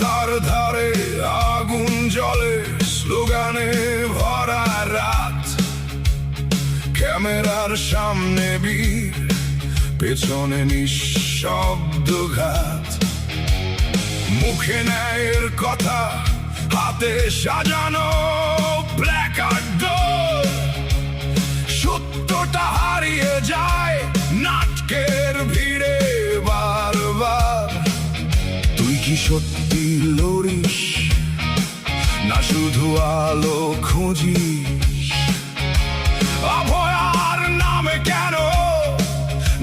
রাস্তার ধারে আগুন জ্বলে, স্লোগানে ভরা রাত। ক্যামেরার সামনে বীর, পেছনে নিঃশব্দ ঘাত। মুখে ন্যায়ের কথা, হাতে সাজানো প্ল্যাকার্ড ডোর। সত্যটা হারিয়ে যায় নাটকের ভিড়ে বারবার। তুই কি সত্যি লড়িস, না শুধু আলো খুঁজিস? অভয়ার নামে কেন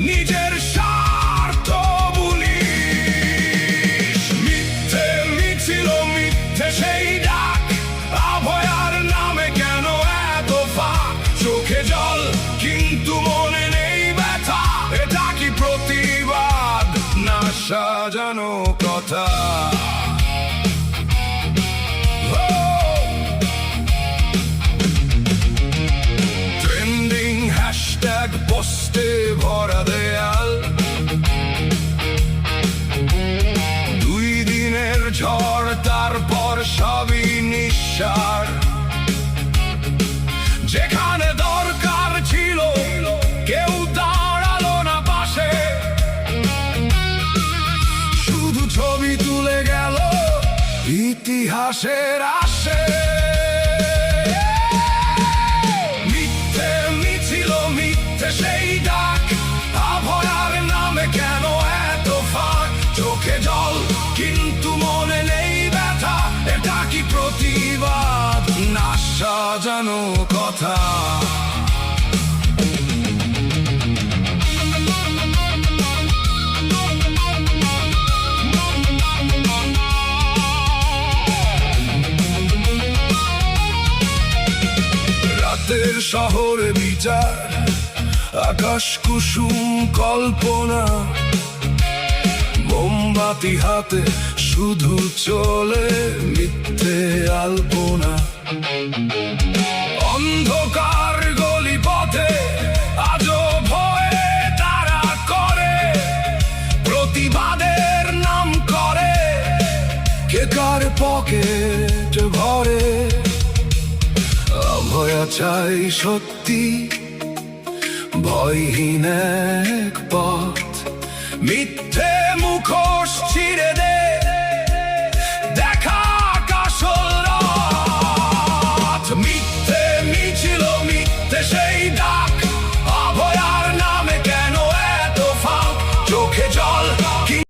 নিজের স্বার্থ বলিস? মিথ্যে মিছিল, মিথ্যে সেই ডাক। অভয়ার নামে কেন এত ফাঁক? চোখে জল কিন্তু মনে নেই ব্যথা। এটা কি প্রতিবাদ, না সাজানো কথা? ট্রেন্ডিং হ্যাশট্যাগ পোস্টে ভরা দেয়াল। 2 দিনের ঝড়, তারপর সবই নিঃসার। যেখানে দরকার ছিল কেউ দাঁড়ালো না পাশে। শুধু ছবি তুলে গেল ইতিহাসের আসে। মিথ্যে মিছিল, মিথ্যে সেই ডাক। অভয়ার নামে কেন এত ফাঁক? চোখে জল কিন্তু মনে নেই ব্যথা। এটা কি প্রতিবাদ, না সাজানো কথা? রাতের শহরে বিচার, আকাশ কুসুম কল্পনা। মোমবাতি হাতে শুধু চলে মিথ্যে আলপনা। অন্ধকার গলি পথে আজও ভয়ে তারা করে প্রতিবাদের নাম করে। কে কার পকেট ভরে? অভয়া চাই সত্যি, ভয়হীন এক পথ। মিথ্যে মুখোশ ছিঁড়ে